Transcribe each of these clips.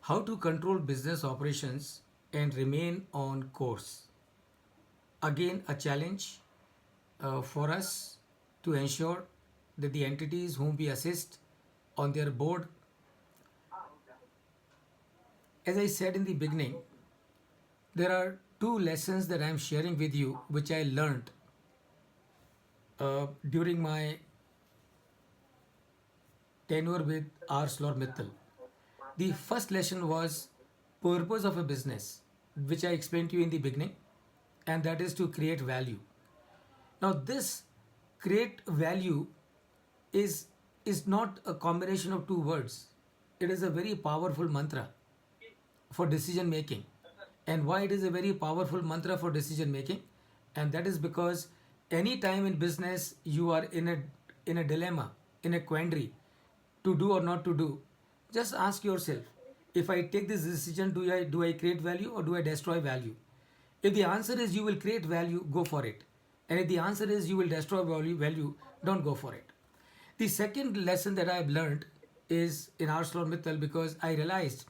How to control business operations and remain on course. Again, a challenge for us to ensure that the entities whom we assist on their board, as I said in the beginning, there are two lessons that I am sharing with you which I learned during my tenure with ArcelorMittal. The first lesson was purpose of a business, which I explained to you in the beginning, and that is to create value. Now, this create value is is not a combination of two words. It is a very powerful mantra for decision making. And why it is a very powerful mantra for decision making? And that is because any time in business you are in a dilemma, in a quandary, to do or not to do, just ask yourself, if I take this decision, do I create value or do I destroy value? If the answer is you will create value, go for it. And if the answer is you will destroy value, don't go for it. The second lesson that I have learned is in ArcelorMittal, because I realized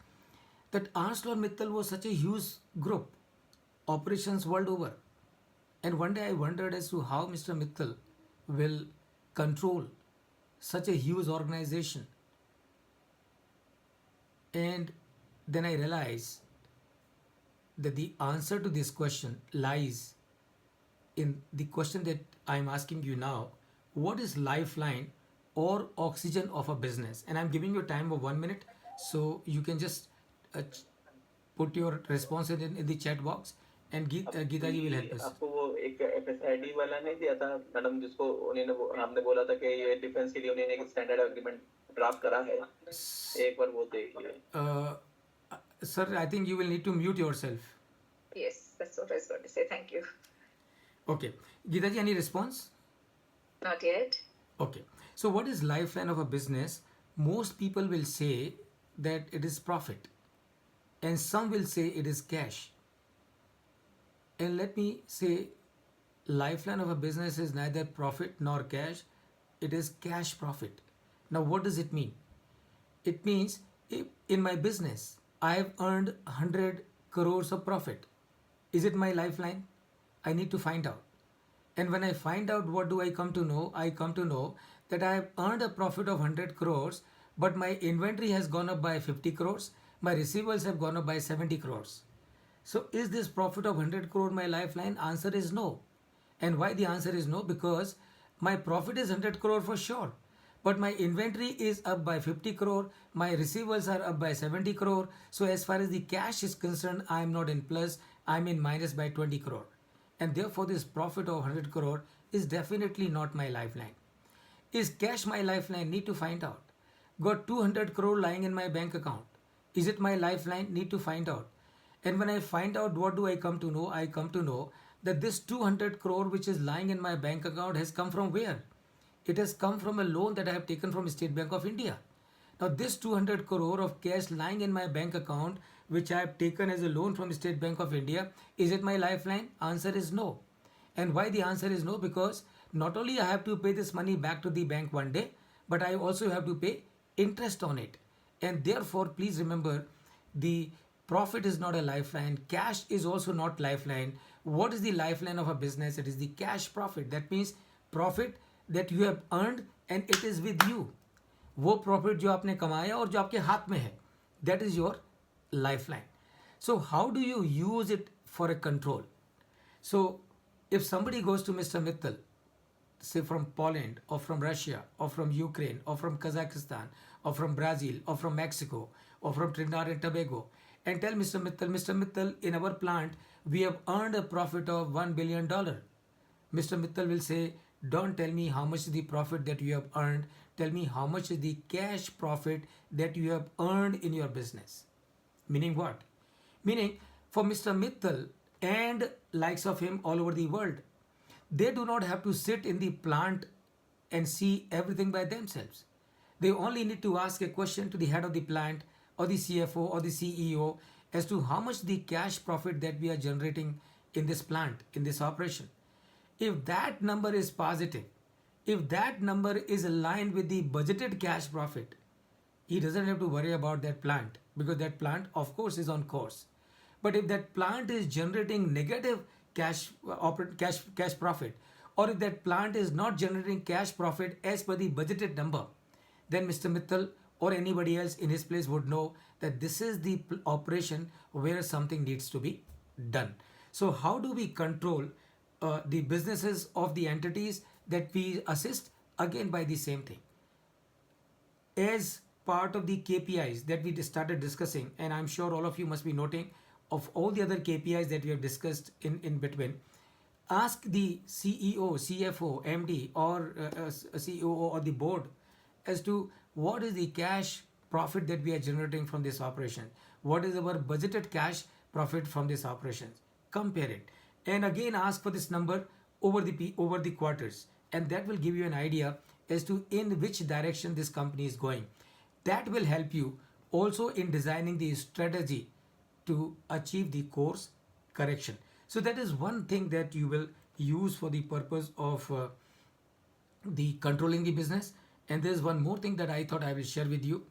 that ArcelorMittal was such a huge group, operations world over. And one day I wondered as to how Mr. Mittal will control such a huge organization. And then I realized that the answer to this question lies in the question that I'm asking you now. What is lifeline or oxygen of a business? And I'm giving you time of 1 minute, so you can just put your response in the chat box, and Geeta ji will अभी help us. आपको वो एक FSID वाला नहीं दिया था madam, जिसको उन्होंने हमने बोला था कि ये डिफेंस के लिए उन्होंने एक स्टैंडर्ड एग्रीमेंट ड्राफ्ट करा है, एक बार वो देखिए. Sir, I think you will need to mute yourself. Yes, that's what I was going to say. Thank you. Okay. Geeta ji, any response? Not yet. Okay. So what is lifeline of a business? Most people will say that it is profit, and some will say it is cash. And let me say, lifeline of a business is neither profit nor cash, it is cash profit. Now, what does it mean? It means if in my business I have earned 100 crores of profit. Is it my lifeline? I need to find out. And when I find out, what do I come to know? I come to know that I have earned a profit of 100 crores, but my inventory has gone up by 50 crores, my receivables have gone up by 70 crores. So is this profit of 100 crore my lifeline? Answer is no. And why the answer is no? Because my profit is 100 crore for sure, but my inventory is up by 50 crore, my receivables are up by 70 crore. So as far as the cash is concerned, I am not in plus, I am in minus by 20 crore. And therefore this profit of 100 crore is definitely not my lifeline. Is cash my lifeline? Need to find out. Got 200 crore lying in my bank account. Is it my lifeline? Need to find out. And when I find out, what do I come to know? I come to know that this 200 crore which is lying in my bank account has come from where? It has come from a loan that I have taken from State Bank of India. Now this 200 crore of cash lying in my bank account, which I have taken as a loan from State Bank of India, is it my lifeline? Answer is no. And why the answer is no? Because not only I have to pay this money back to the bank one day, but I also have to pay interest on it. And therefore, please remember, the profit is not a lifeline. Cash is also not lifeline. What is the lifeline of a business? It is the cash profit. That means profit that you have earned and it is with you. वो profit जो आपने कमाया और जो आपके हाथ में है, that is your lifeline. So how do you use it for a control? So if somebody goes to Mr. Mittal, say from Poland or from Russia or from Ukraine or from Kazakhstan or from Brazil or from Mexico or from Trinidad and Tobago, and tell Mr. Mittal, in our plant, we have earned a profit of $1 billion. Mr. Mittal will say, don't tell me how much is the profit that you have earned. Tell me how much is the cash profit that you have earned in your business. Meaning what? Meaning for Mr. Mittal and likes of him all over the world, they do not have to sit in the plant and see everything by themselves. They only need to ask a question to the head of the plant or the CFO or the CEO as to how much the cash profit that we are generating in this plant, in this operation. If that number is positive, if that number is aligned with the budgeted cash profit, He doesn't have to worry about that plant because that plant, of course, is on course. But if that plant is generating negative cash profit, or if that plant is not generating cash profit as per the budgeted number, then Mr. Mittal or anybody else in his place would know that this is the operation where something needs to be done. So, how do we control the businesses of the entities that we assist? Again, by the same thing, as part of the KPIs that we started discussing, and I'm sure all of you must be noting of all the other KPIs that we have discussed in between, ask the CEO, CFO, MD, or CEO or the board as to what is the cash profit that we are generating from this operation. What is our budgeted cash profit from this operation? Compare it, and again ask for this number over the quarters, and that will give you an idea as to in which direction this company is going. That will help you also in designing the strategy to achieve the course correction. So that is one thing that you will use for the purpose of the controlling the business. And there's one more thing that I thought I will share with you.